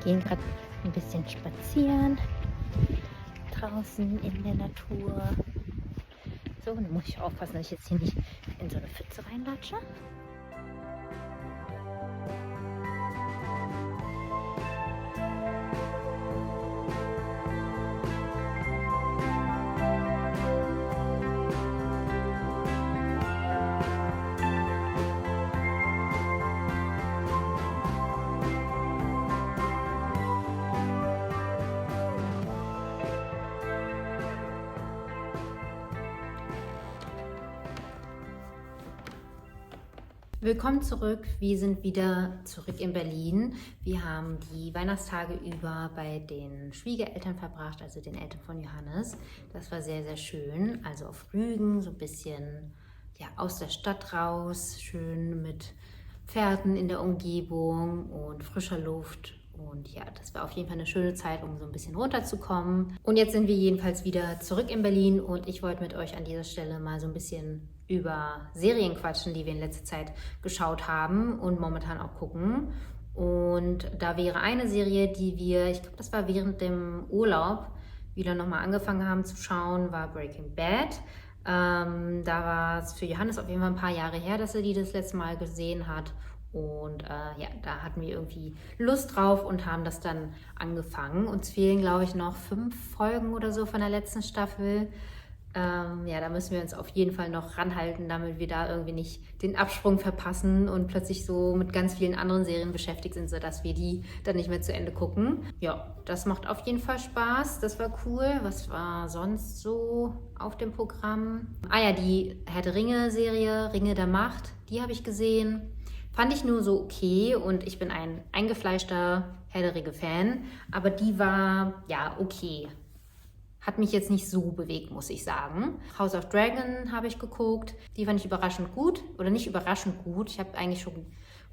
gehen gerade ein bisschen spazieren draußen in der Natur. So, dann muss ich aufpassen, dass ich jetzt hier nicht in so eine Pfütze reinlatsche. Willkommen zurück. Wir sind wieder zurück in Berlin. Wir haben die Weihnachtstage über bei den Schwiegereltern verbracht, also den Eltern von Johannes. Das war sehr, sehr schön. Also auf Rügen, so ein bisschen aus der Stadt raus, schön mit Pferden in der Umgebung und frischer Luft. Und ja, das war auf jeden Fall eine schöne Zeit, um so ein bisschen runterzukommen. Und jetzt sind wir jedenfalls wieder zurück in Berlin und ich wollte mit euch an dieser Stelle mal so ein bisschen über Serien quatschen, die wir in letzter Zeit geschaut haben und momentan auch gucken. Und da wäre eine Serie, die wir, ich glaube, das war während dem Urlaub, wieder nochmal angefangen haben zu schauen, war Breaking Bad. Da war es für Johannes auf jeden Fall ein paar Jahre her, dass er die das letzte Mal gesehen hat. Und da hatten wir irgendwie Lust drauf und haben das dann angefangen. Uns fehlen, glaube ich, noch 5 Folgen oder so von der letzten Staffel. Da müssen wir uns auf jeden Fall noch ranhalten, damit wir da irgendwie nicht den Absprung verpassen und plötzlich so mit ganz vielen anderen Serien beschäftigt sind, sodass wir die dann nicht mehr zu Ende gucken. Ja, das macht auf jeden Fall Spaß. Das war cool. Was war sonst so auf dem Programm? Die Herr der Ringe-Serie, Ringe der Macht, die habe ich gesehen. Fand ich nur so okay und ich bin ein eingefleischter Herr der Ringe-Fan, aber die war, okay. Hat mich jetzt nicht so bewegt, muss ich sagen. House of Dragon habe ich geguckt. Die fand ich überraschend gut. Oder nicht überraschend gut. Ich habe eigentlich schon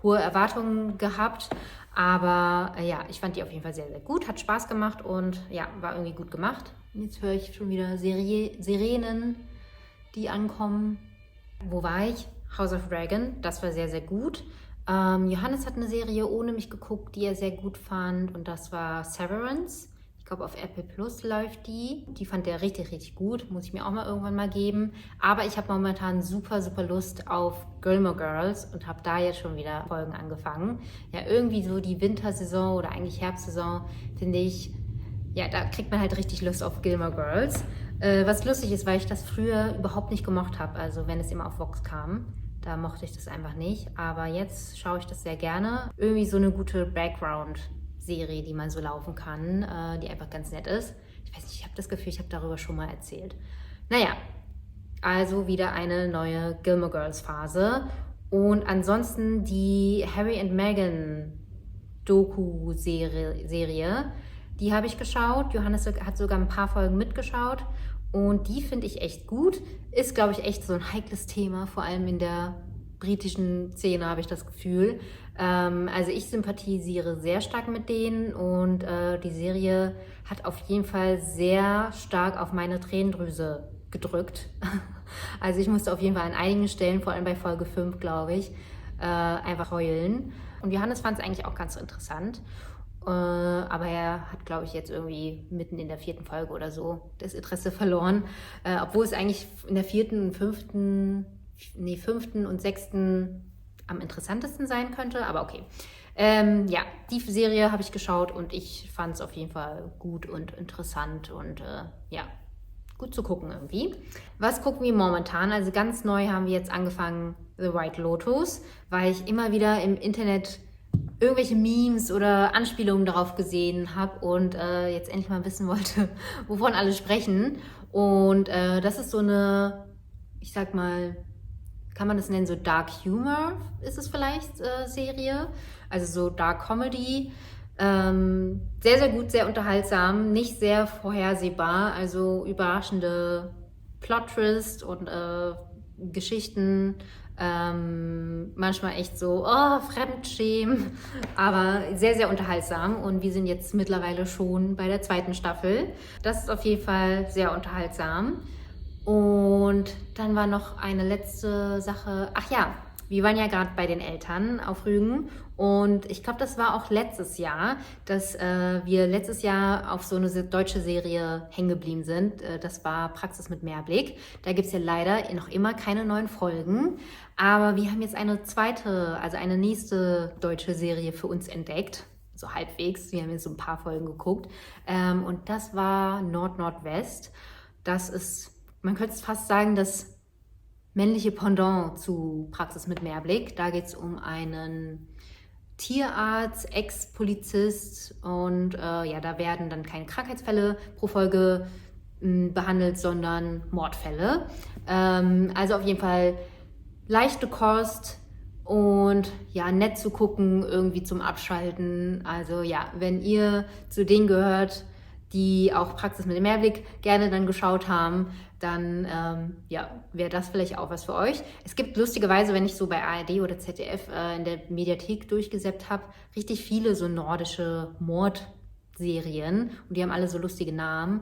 hohe Erwartungen gehabt. Aber ich fand die auf jeden Fall sehr, sehr gut. Hat Spaß gemacht und war irgendwie gut gemacht. Jetzt höre ich schon wieder Sirenen, die ankommen. Wo war ich? House of Dragon. Das war sehr, sehr gut. Johannes hat eine Serie ohne mich geguckt, die er sehr gut fand. Und das war Severance. Ich glaube, auf Apple Plus läuft die. Die fand er richtig, richtig gut. Muss ich mir auch mal irgendwann mal geben. Aber ich habe momentan super, super Lust auf Gilmore Girls und habe da jetzt schon wieder Folgen angefangen. Ja, irgendwie so die Wintersaison oder eigentlich Herbstsaison, finde ich, da kriegt man halt richtig Lust auf Gilmore Girls. Was lustig ist, weil ich das früher überhaupt nicht gemocht habe. Also wenn es immer auf Vox kam, da mochte ich das einfach nicht. Aber jetzt schaue ich das sehr gerne. Irgendwie so eine gute Background-Serie, die man so laufen kann, die einfach ganz nett ist. Ich weiß nicht, ich habe das Gefühl, ich habe darüber schon mal erzählt. Also wieder eine neue Gilmore Girls Phase. Und ansonsten die Harry and Meghan Doku-Serie, die habe ich geschaut. Johannes hat sogar ein paar Folgen mitgeschaut. Und die finde ich echt gut. Ist, glaube ich, echt so ein heikles Thema, vor allem in der britischen Szene habe ich das Gefühl. Also ich sympathisiere sehr stark mit denen und die Serie hat auf jeden Fall sehr stark auf meine Tränendrüse gedrückt. Also ich musste auf jeden Fall an einigen Stellen, vor allem bei Folge 5, glaube ich, einfach heulen. Und Johannes fand es eigentlich auch ganz interessant. Aber er hat, glaube ich, jetzt irgendwie mitten in der 4. Folge oder so das Interesse verloren. Obwohl es eigentlich in der 4. und 5. und 6. am interessantesten sein könnte, aber okay. Die Serie habe ich geschaut und ich fand es auf jeden Fall gut und interessant und gut zu gucken irgendwie. Was gucken wir momentan? Also ganz neu haben wir jetzt angefangen The White Lotus, weil ich immer wieder im Internet irgendwelche Memes oder Anspielungen darauf gesehen habe und jetzt endlich mal wissen wollte, wovon alle sprechen. Und das ist so eine, ich sag mal, kann man das nennen, so Dark Humor ist es vielleicht, Serie. Also so Dark Comedy. Sehr, sehr gut, sehr unterhaltsam, nicht sehr vorhersehbar. Also überraschende Plot-Twist und Geschichten. Manchmal echt so, Fremdschämen, aber sehr, sehr unterhaltsam. Und wir sind jetzt mittlerweile schon bei der 2. Staffel. Das ist auf jeden Fall sehr unterhaltsam. Und dann war noch eine letzte Sache. Wir waren ja gerade bei den Eltern auf Rügen und ich glaube, das war auch letztes Jahr, dass wir letztes Jahr auf so eine deutsche Serie hängen geblieben sind. Das war Praxis mit Mehrblick. Da gibt es ja leider noch immer keine neuen Folgen, aber wir haben jetzt eine zweite, also eine nächste deutsche Serie für uns entdeckt. So halbwegs. Wir haben jetzt so ein paar Folgen geguckt. Und das war Nord-Nordwest. Das ist, man könnte es fast sagen, das männliche Pendant zu Praxis mit Mehrblick. Da geht es um einen Tierarzt, Ex-Polizist und ja, da werden dann keine Krankheitsfälle pro Folge behandelt, sondern Mordfälle. Also auf jeden Fall leichte Kost und ja, nett zu gucken, irgendwie zum Abschalten. Also ja, wenn ihr zu denen gehört, die auch Praxis mit dem Mehrblick gerne dann geschaut haben, dann ja, wäre das vielleicht auch was für euch. Es gibt lustigerweise, wenn ich so bei ARD oder ZDF in der Mediathek durchgesäppt habe, richtig viele so nordische Mordserien und die haben alle so lustige Namen,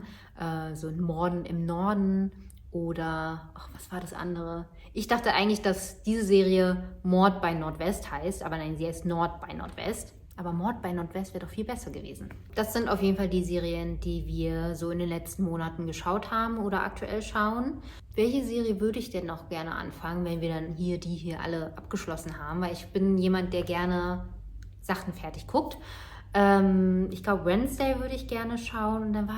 so Morden im Norden oder, ach, was war das andere? Ich dachte eigentlich, dass diese Serie Mord bei Nordwest heißt, aber nein, sie heißt Nord bei Nordwest. Aber Mord bei Nordwest wäre doch viel besser gewesen. Das sind auf jeden Fall die Serien, die wir so in den letzten Monaten geschaut haben oder aktuell schauen. Welche Serie würde ich denn noch gerne anfangen, wenn wir dann die hier alle abgeschlossen haben? Weil ich bin jemand, der gerne Sachen fertig guckt. Ich glaube, Wednesday würde ich gerne schauen. Und dann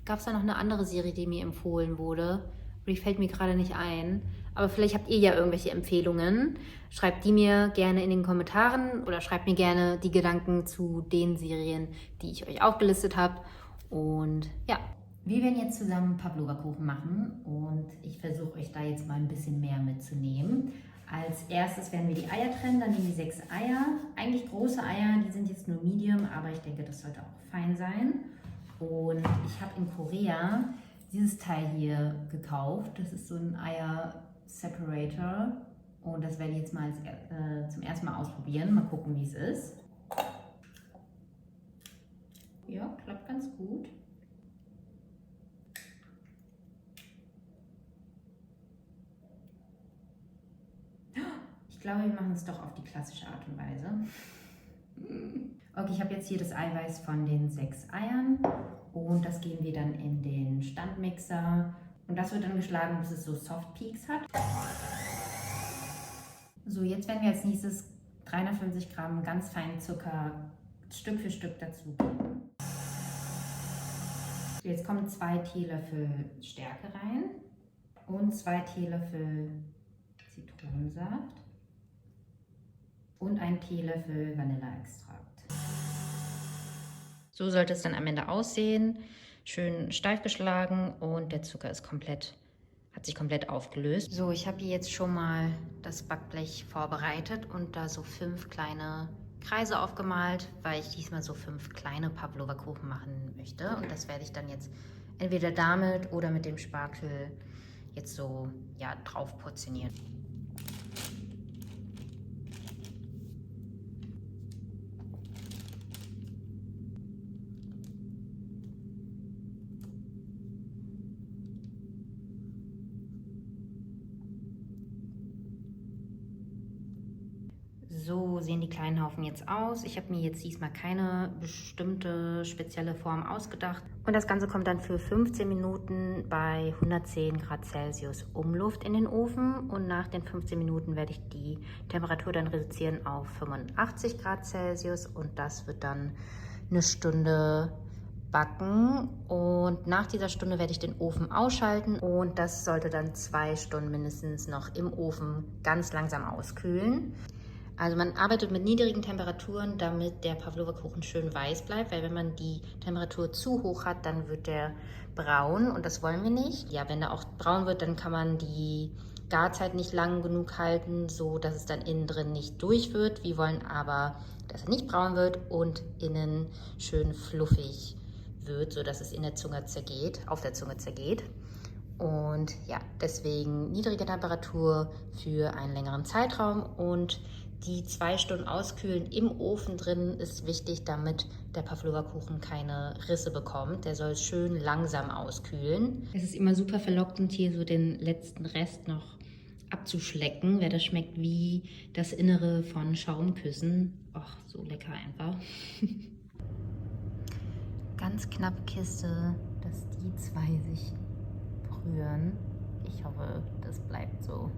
gab es da noch eine andere Serie, die mir empfohlen wurde. Aber die fällt mir gerade nicht ein. Aber vielleicht habt ihr ja irgendwelche Empfehlungen. Schreibt die mir gerne in den Kommentaren oder schreibt mir gerne die Gedanken zu den Serien, die ich euch aufgelistet habe. Und ja, wir werden jetzt zusammen Pavlova-Kuchen machen und ich versuche euch da jetzt mal ein bisschen mehr mitzunehmen. Als erstes werden wir die Eier trennen, dann nehmen wir 6 Eier. Eigentlich große Eier, die sind jetzt nur Medium, aber ich denke, das sollte auch fein sein. Und ich habe in Korea dieses Teil hier gekauft. Das ist so ein Eier-Separator. Und das werde ich jetzt mal zum ersten Mal ausprobieren. Mal gucken, wie es ist. Ja, klappt ganz gut. Ich glaube, wir machen es doch auf die klassische Art und Weise. Okay, ich habe jetzt hier das Eiweiß von den 6 Eiern und das geben wir dann in den Standmixer und das wird dann geschlagen, bis es so Soft Peaks hat. So, jetzt werden wir als nächstes 350 Gramm ganz feinen Zucker Stück für Stück dazugeben. Jetzt kommen 2 Teelöffel Stärke rein und 2 Teelöffel Zitronensaft und 1 Teelöffel Vanilleextrakt. So sollte es dann am Ende aussehen. Schön steif geschlagen und der Zucker ist hat sich komplett aufgelöst. So, ich habe hier jetzt schon mal das Backblech vorbereitet und da so 5 kleine Kreise aufgemalt, weil ich diesmal so 5 kleine Pavlova-Kuchen machen möchte. Und das werde ich dann jetzt entweder damit oder mit dem Spatel jetzt so ja, drauf portionieren. So sehen die kleinen Haufen jetzt aus. Ich habe mir jetzt diesmal keine bestimmte spezielle Form ausgedacht. Und das Ganze kommt dann für 15 Minuten bei 110 Grad Celsius Umluft in den Ofen. Und nach den 15 Minuten werde ich die Temperatur dann reduzieren auf 85 Grad Celsius. Und das wird dann eine Stunde backen. Und nach dieser Stunde werde ich den Ofen ausschalten. Und das sollte dann 2 Stunden mindestens noch im Ofen ganz langsam auskühlen. Also man arbeitet mit niedrigen Temperaturen, damit der Pavlova-Kuchen schön weiß bleibt, weil wenn man die Temperatur zu hoch hat, dann wird der braun und das wollen wir nicht. Ja, wenn er auch braun wird, dann kann man die Garzeit nicht lang genug halten, so dass es dann innen drin nicht durch wird. Wir wollen aber, dass er nicht braun wird und innen schön fluffig wird, so dass es in der Zunge zergeht, auf der Zunge zergeht. Und ja, deswegen niedrige Temperatur für einen längeren Zeitraum und die 2 Stunden auskühlen im Ofen drin ist wichtig, damit der Pavlova-Kuchen keine Risse bekommt. Der soll schön langsam auskühlen. Es ist immer super verlockend, hier so den letzten Rest noch abzuschlecken, weil das schmeckt wie das Innere von Schaumküssen. Ach, so lecker einfach. Ganz knappe Kiste, dass die zwei sich berühren. Ich hoffe, das bleibt so.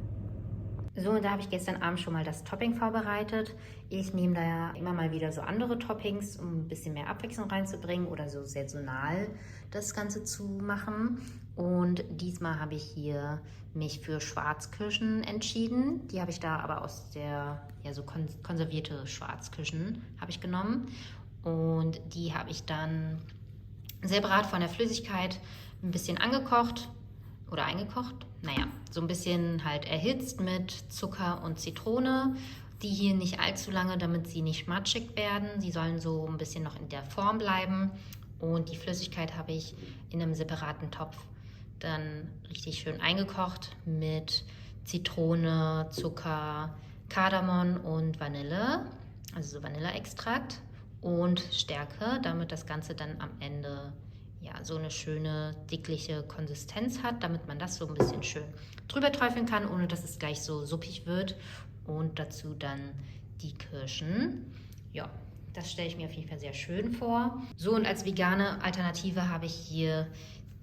So, und da habe ich gestern Abend schon mal das Topping vorbereitet. Ich nehme da ja immer mal wieder so andere Toppings, um ein bisschen mehr Abwechslung reinzubringen oder so saisonal das Ganze zu machen. Und diesmal habe ich hier mich für Schwarzkirschen entschieden. Die habe ich da aber aus der, ja, so konservierte Schwarzkirschen habe ich genommen. Und die habe ich dann separat von der Flüssigkeit ein bisschen angekocht oder eingekocht. Naja, so ein bisschen halt erhitzt mit Zucker und Zitrone. Die hier nicht allzu lange, damit sie nicht matschig werden. Sie sollen so ein bisschen noch in der Form bleiben. Und die Flüssigkeit habe ich in einem separaten Topf dann richtig schön eingekocht mit Zitrone, Zucker, Kardamom und Vanille, also so Vanilleextrakt und Stärke, damit das Ganze dann am Ende ja so eine schöne dickliche Konsistenz hat, damit man das so ein bisschen schön drüber träufeln kann, ohne dass es gleich so suppig wird. Und dazu dann die Kirschen. Ja, das stelle ich mir auf jeden Fall sehr schön vor. So, und als vegane Alternative habe ich hier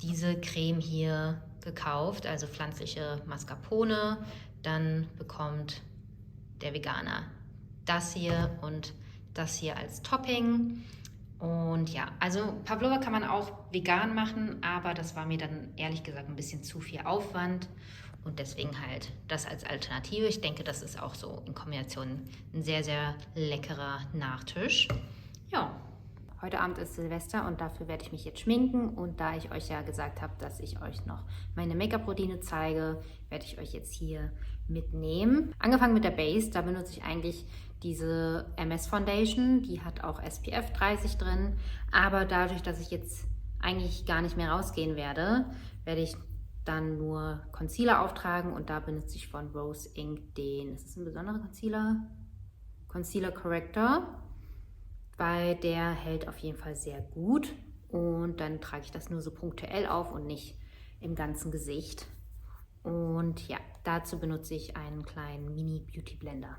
diese Creme hier gekauft, also pflanzliche Mascarpone. Dann bekommt der Veganer das hier und das hier als Topping. Und ja, also Pavlova kann man auch vegan machen, aber das war mir dann ehrlich gesagt ein bisschen zu viel Aufwand. Und deswegen halt das als Alternative. Ich denke, das ist auch so in Kombination ein sehr, sehr leckerer Nachtisch. Ja. Heute Abend ist Silvester und dafür werde ich mich jetzt schminken. Und da ich euch ja gesagt habe, dass ich euch noch meine Make-up-Routine zeige, werde ich euch jetzt hier mitnehmen. Angefangen mit der Base, da benutze ich eigentlich diese MS Foundation. Die hat auch SPF 30 drin. Aber dadurch, dass ich jetzt eigentlich gar nicht mehr rausgehen werde, werde ich dann nur Concealer auftragen und da benutze ich von Rose Inc. ist es ein besonderer Concealer Corrector, weil der hält auf jeden Fall sehr gut und dann trage ich das nur so punktuell auf und nicht im ganzen Gesicht. Und ja, dazu benutze ich einen kleinen Mini Beauty Blender.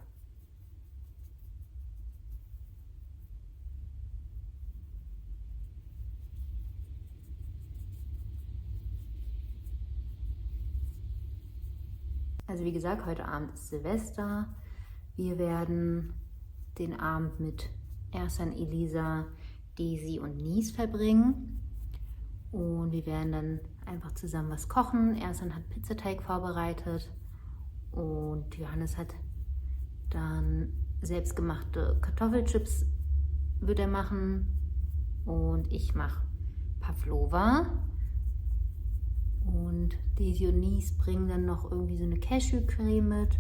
Also wie gesagt, heute Abend ist Silvester. Wir werden den Abend mit Ersan, Elisa, Daisy und Nies verbringen. Und wir werden dann einfach zusammen was kochen. Ersan hat Pizzateig vorbereitet und Johannes hat dann selbstgemachte Kartoffelchips wird er machen. Und ich mache Pavlova. Und Daisy und Nies bringen dann noch irgendwie so eine Cashewcreme mit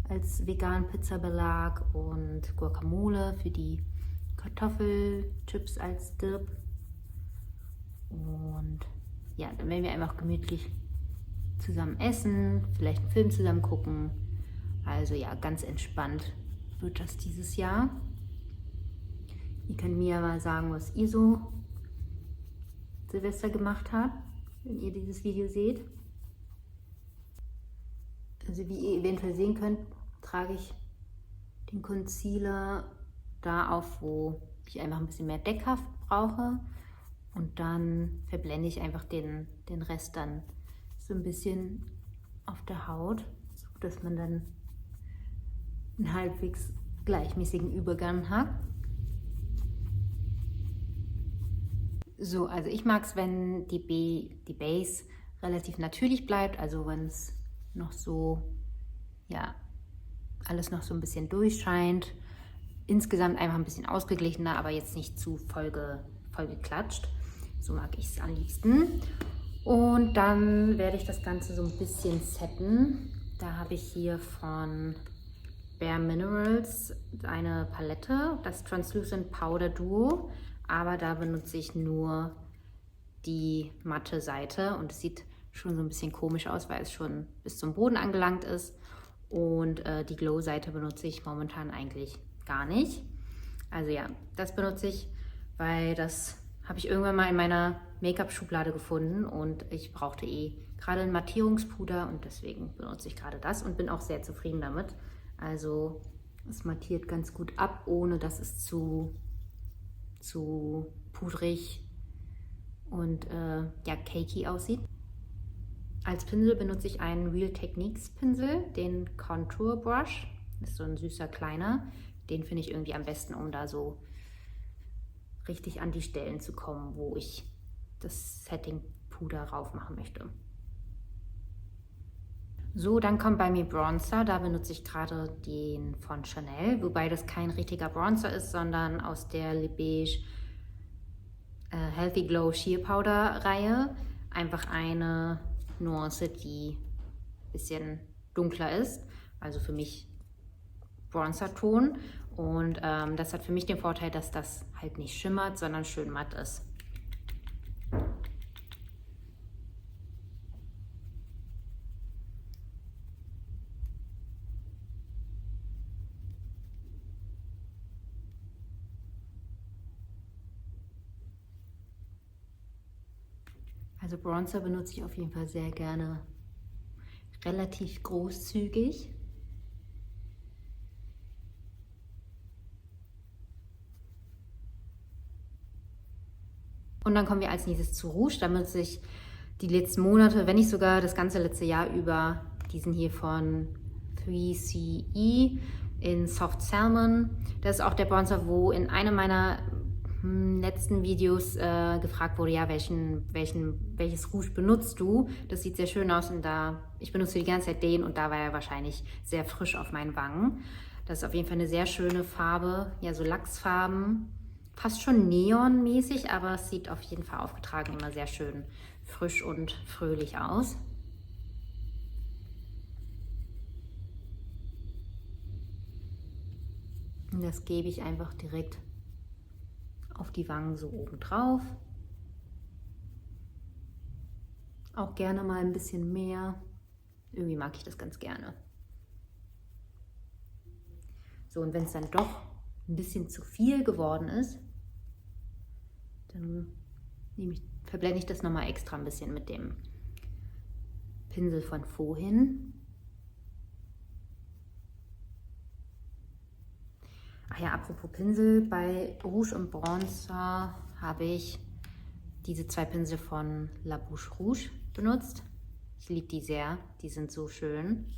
als veganen Pizzabelag und Guacamole für die Kartoffelchips als Dip. Und ja, dann werden wir einfach gemütlich zusammen essen, vielleicht einen Film zusammen gucken. Also ja, ganz entspannt wird das dieses Jahr. Ihr könnt mir mal sagen, was ihr so Silvester gemacht habt, wenn ihr dieses Video seht. Also wie ihr eventuell sehen könnt, trage ich den Concealer da auf, wo ich einfach ein bisschen mehr Deckhaft brauche. Und dann verblende ich einfach den Rest dann so ein bisschen auf der Haut, so dass man dann einen halbwegs gleichmäßigen Übergang hat. So, also ich mag es, wenn die Base relativ natürlich bleibt, also wenn es noch so, ja, alles noch so ein bisschen durchscheint. Insgesamt einfach ein bisschen ausgeglichener, aber jetzt nicht zu voll geklatscht. So mag ich es am liebsten. Und dann werde ich das Ganze so ein bisschen setten. Da habe ich hier von Bare Minerals eine Palette, das Translucent Powder Duo. Aber da benutze ich nur die matte Seite und es sieht schon so ein bisschen komisch aus, weil es schon bis zum Boden angelangt ist. Und die Glow-Seite benutze ich momentan eigentlich gar nicht. Also ja, das benutze ich, weil das habe ich irgendwann mal in meiner Make-up-Schublade gefunden und ich brauchte gerade ein Mattierungspuder und deswegen benutze ich gerade das und bin auch sehr zufrieden damit. Also es mattiert ganz gut ab, ohne dass es zu pudrig und ja, cakey aussieht. Als Pinsel benutze ich einen Real Techniques Pinsel, den Contour Brush. Das ist so ein süßer kleiner. Den finde ich irgendwie am besten, um da so richtig an die Stellen zu kommen, wo ich das Setting-Puder rauf machen möchte. So, dann kommt bei mir Bronzer. Da benutze ich gerade den von Chanel, wobei das kein richtiger Bronzer ist, sondern aus der Le Beige Healthy Glow Sheer Powder Reihe. Einfach eine Nuance, die ein bisschen dunkler ist. Also für mich Bronzer-Ton. Und das hat für mich den Vorteil, dass das halt nicht schimmert, sondern schön matt ist. Also Bronzer benutze ich auf jeden Fall sehr gerne relativ großzügig. Und dann kommen wir als nächstes zu Rouge. Da benutze ich die letzten Monate, wenn nicht sogar das ganze letzte Jahr über, diesen hier von 3CE in Soft Salmon. Das ist auch der Bronzer, wo in einem meiner letzten Videos gefragt wurde, ja, welches Rouge benutzt du? Das sieht sehr schön aus und ich benutze die ganze Zeit den und da war er wahrscheinlich sehr frisch auf meinen Wangen. Das ist auf jeden Fall eine sehr schöne Farbe, ja, so Lachsfarben. Fast schon neonmäßig, aber es sieht auf jeden Fall aufgetragen immer sehr schön frisch und fröhlich aus. Und das gebe ich einfach direkt auf die Wangen so oben drauf. Auch gerne mal ein bisschen mehr. Irgendwie mag ich das ganz gerne. So, und wenn es dann doch ein bisschen zu viel geworden ist, dann verblende ich das nochmal extra ein bisschen mit dem Pinsel von vorhin. Ach ja, apropos Pinsel, bei Rouge und Bronzer habe ich diese zwei Pinsel von La Bouche Rouge benutzt. Ich liebe die sehr, die sind so schön.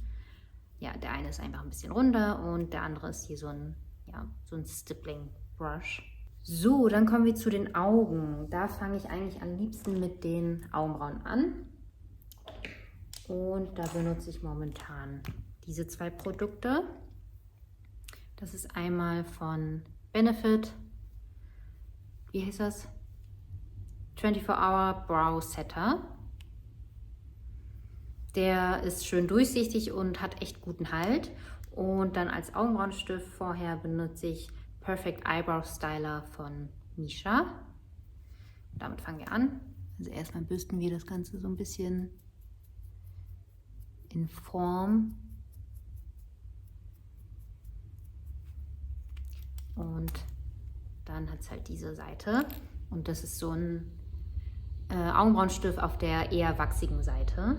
Ja, der eine ist einfach ein bisschen runder und der andere ist hier so ein Stippling Brush. So, dann kommen wir zu den Augen. Da fange ich eigentlich am liebsten mit den Augenbrauen an. Und da benutze ich momentan diese zwei Produkte. Das ist einmal von Benefit, wie heißt das? 24-Hour Brow Setter. Der ist schön durchsichtig und hat echt guten Halt. Und dann als Augenbrauenstift vorher benutze ich Perfect Eyebrow Styler von Missha. Damit fangen wir an. Also erstmal bürsten wir das Ganze so ein bisschen in Form. Und dann hat es halt diese Seite. Und das ist so ein Augenbrauenstift auf der eher wachsigen Seite.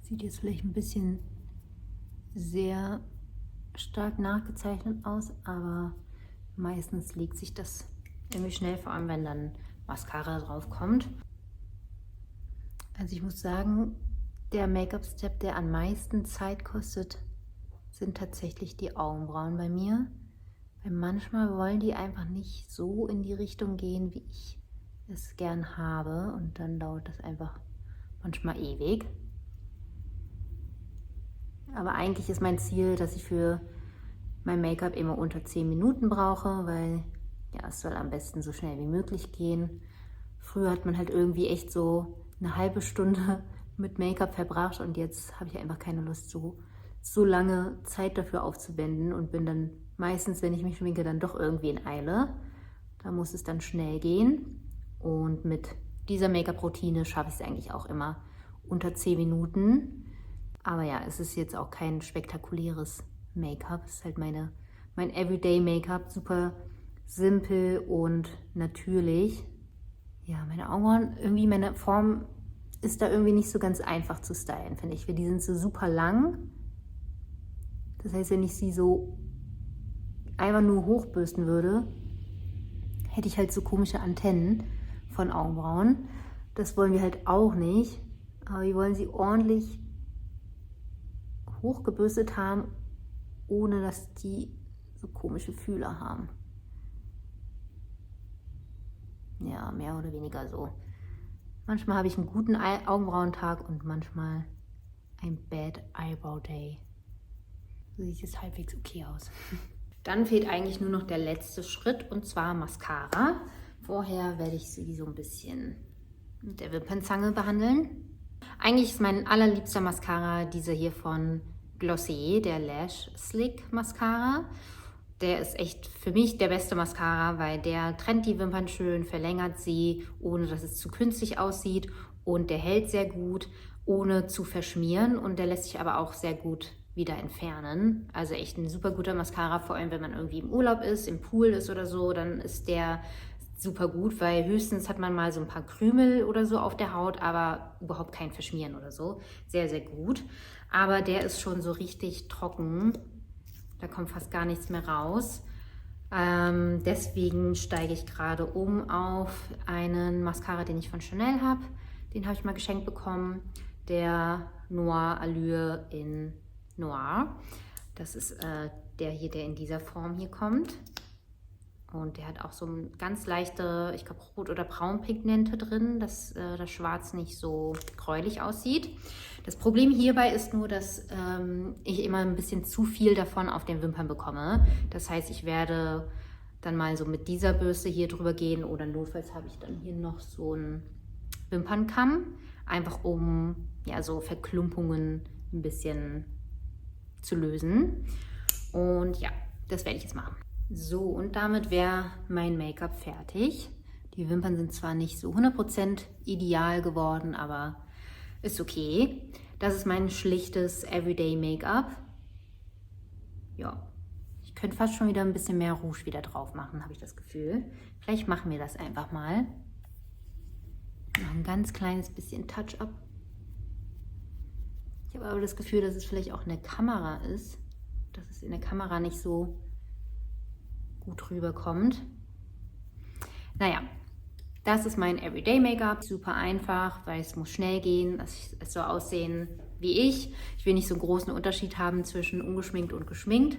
Sieht jetzt vielleicht ein bisschen sehr stark nachgezeichnet aus, aber meistens legt sich das irgendwie schnell, vor allem wenn dann Mascara drauf kommt. Also ich muss sagen, der Make-up-Step, der am meisten Zeit kostet, sind tatsächlich die Augenbrauen bei mir. Weil manchmal wollen die einfach nicht so in die Richtung gehen, wie ich es gern habe. Und dann dauert das einfach manchmal ewig. Aber eigentlich ist mein Ziel, dass ich für mein Make-up immer unter 10 Minuten brauche, weil ja, es soll am besten so schnell wie möglich gehen. Früher hat man halt irgendwie echt so eine halbe Stunde mit Make-up verbracht und jetzt habe ich einfach keine Lust, so lange Zeit dafür aufzuwenden und bin dann meistens, wenn ich mich schminke, dann doch irgendwie in Eile. Da muss es dann schnell gehen und mit dieser Make-up-Routine schaffe ich es eigentlich auch immer, unter 10 Minuten. Aber ja, es ist jetzt auch kein spektakuläres Make-up. Es ist halt mein Everyday Make-up. Super simpel und natürlich. Ja, meine Augenbrauen, irgendwie meine Form ist da irgendwie nicht so ganz einfach zu stylen, finde ich. Die sind so super lang. Das heißt, wenn ich sie so einfach nur hochbürsten würde, hätte ich halt so komische Antennen von Augenbrauen. Das wollen wir halt auch nicht. Aber wir wollen sie ordentlich hochgebürstet haben, ohne dass die so komische Fühler haben. Ja, mehr oder weniger so. Manchmal habe ich einen guten Augenbrauentag und manchmal ein Bad Eyebrow Day. So sieht es halbwegs okay aus. Dann fehlt eigentlich nur noch der letzte Schritt und zwar Mascara. Vorher werde ich sie so ein bisschen mit der Wimpernzange behandeln. Eigentlich ist mein allerliebster Mascara dieser hier von Glossier, der Lash Slick Mascara. Der ist echt für mich der beste Mascara, weil der trennt die Wimpern schön, verlängert sie, ohne dass es zu künstlich aussieht. Und der hält sehr gut, ohne zu verschmieren. Und der lässt sich aber auch sehr gut wieder entfernen. Also echt ein super guter Mascara, vor allem wenn man irgendwie im Urlaub ist, im Pool ist oder so, dann ist der super gut, weil höchstens hat man mal so ein paar Krümel oder so auf der Haut, aber überhaupt kein Verschmieren oder so. Sehr, sehr gut. Aber der ist schon so richtig trocken. Da kommt fast gar nichts mehr raus. Deswegen steige ich gerade um auf einen Mascara, den ich von Chanel habe. Den habe ich mal geschenkt bekommen. Der Noir Allure in Noir. Das ist der hier, der in dieser Form hier kommt. Und der hat auch so eine ganz leichte, ich glaube Rot- oder Braunpigmente drin, dass das Schwarz nicht so gräulich aussieht. Das Problem hierbei ist nur, dass ich immer ein bisschen zu viel davon auf den Wimpern bekomme. Das heißt, ich werde dann mal so mit dieser Bürste hier drüber gehen oder notfalls habe ich dann hier noch so einen Wimpernkamm, einfach um ja so Verklumpungen ein bisschen zu lösen. Und ja, das werde ich jetzt machen. So, und damit wäre mein Make-up fertig. Die Wimpern sind zwar nicht so 100% ideal geworden, aber ist okay. Das ist mein schlichtes Everyday Make-up. Ja, ich könnte fast schon wieder ein bisschen mehr Rouge wieder drauf machen, habe ich das Gefühl. Vielleicht machen wir das einfach mal. Noch ein ganz kleines bisschen Touch-up. Ich habe aber das Gefühl, dass es vielleicht auch eine Kamera ist, dass es in der Kamera nicht so gut rüberkommt. Naja, das ist mein Everyday Make-up. Super einfach, weil es muss schnell gehen. Es soll aussehen wie ich. Ich will nicht so einen großen Unterschied haben zwischen ungeschminkt und geschminkt.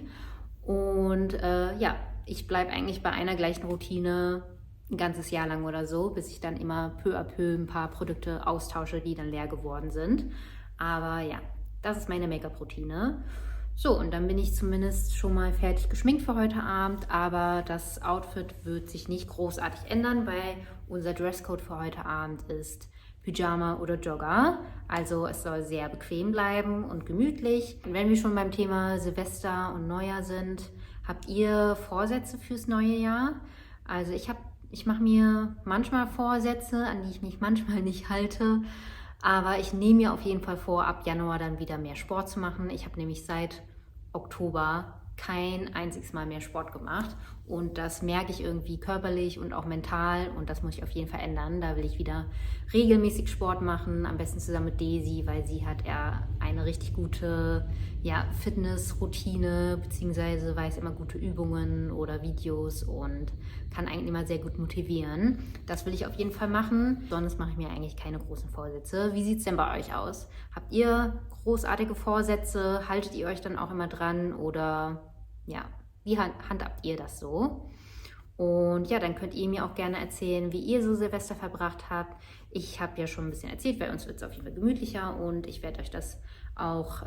Und ja, ich bleibe eigentlich bei einer gleichen Routine ein ganzes Jahr lang oder so, bis ich dann immer peu à peu ein paar Produkte austausche, die dann leer geworden sind. Aber ja, das ist meine Make-up-Routine. So, und dann bin ich zumindest schon mal fertig geschminkt für heute Abend, aber das Outfit wird sich nicht großartig ändern, weil unser Dresscode für heute Abend ist Pyjama oder Jogger. Also es soll sehr bequem bleiben und gemütlich. Und wenn wir schon beim Thema Silvester und Neujahr sind, habt ihr Vorsätze fürs neue Jahr? Also ich mache mir manchmal Vorsätze, an die ich mich manchmal nicht halte. Aber ich nehme mir auf jeden Fall vor, ab Januar dann wieder mehr Sport zu machen. Ich habe nämlich seit Oktober kein einziges Mal mehr Sport gemacht. Und das merke ich irgendwie körperlich und auch mental. Und das muss ich auf jeden Fall ändern. Da will ich wieder regelmäßig Sport machen. Am besten zusammen mit Daisy, weil sie hat ja eine richtig gute Fitnessroutine, beziehungsweise weiß immer gute Übungen oder Videos und kann eigentlich immer sehr gut motivieren. Das will ich auf jeden Fall machen. Sonst mache ich mir eigentlich keine großen Vorsätze. Wie sieht es denn bei euch aus? Habt ihr großartige Vorsätze? Haltet ihr euch dann auch immer dran? Oder ja, wie handhabt ihr das so? Und ja, dann könnt ihr mir auch gerne erzählen, wie ihr so Silvester verbracht habt. Ich habe ja schon ein bisschen erzählt, bei uns wird es auf jeden Fall gemütlicher und ich werde euch das auch,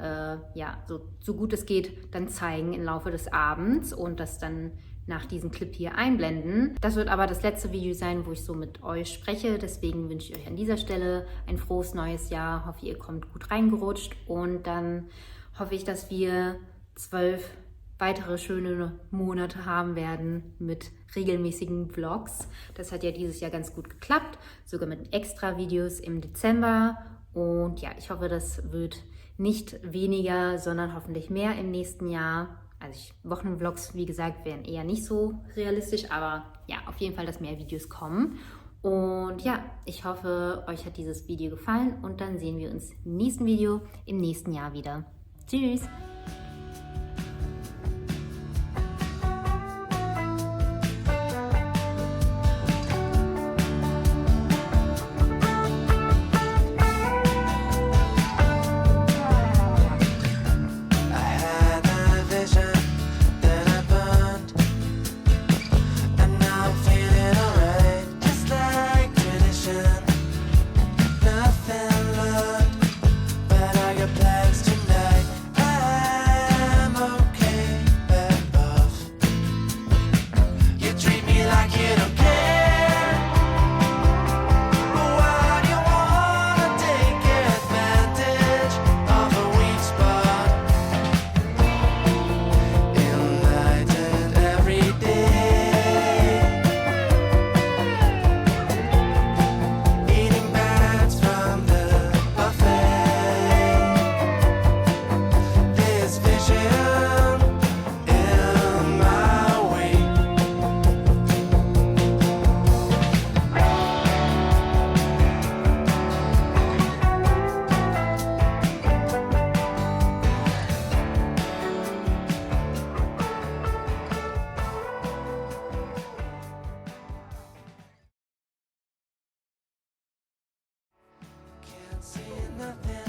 so gut es geht, dann zeigen im Laufe des Abends und das dann nach diesem Clip hier einblenden. Das wird aber das letzte Video sein, wo ich so mit euch spreche. Deswegen wünsche ich euch an dieser Stelle ein frohes neues Jahr. Hoffe, ihr kommt gut reingerutscht und dann hoffe ich, dass wir 12 weitere schöne Monate haben werden mit regelmäßigen Vlogs. Das hat ja dieses Jahr ganz gut geklappt, sogar mit extra Videos im Dezember. Und ja, ich hoffe, das wird nicht weniger, sondern hoffentlich mehr im nächsten Jahr. Also Wochenvlogs, wie gesagt, wären eher nicht so realistisch, aber ja, auf jeden Fall, dass mehr Videos kommen. Und ja, ich hoffe, euch hat dieses Video gefallen und dann sehen wir uns im nächsten Video im nächsten Jahr wieder. Tschüss! See nothing.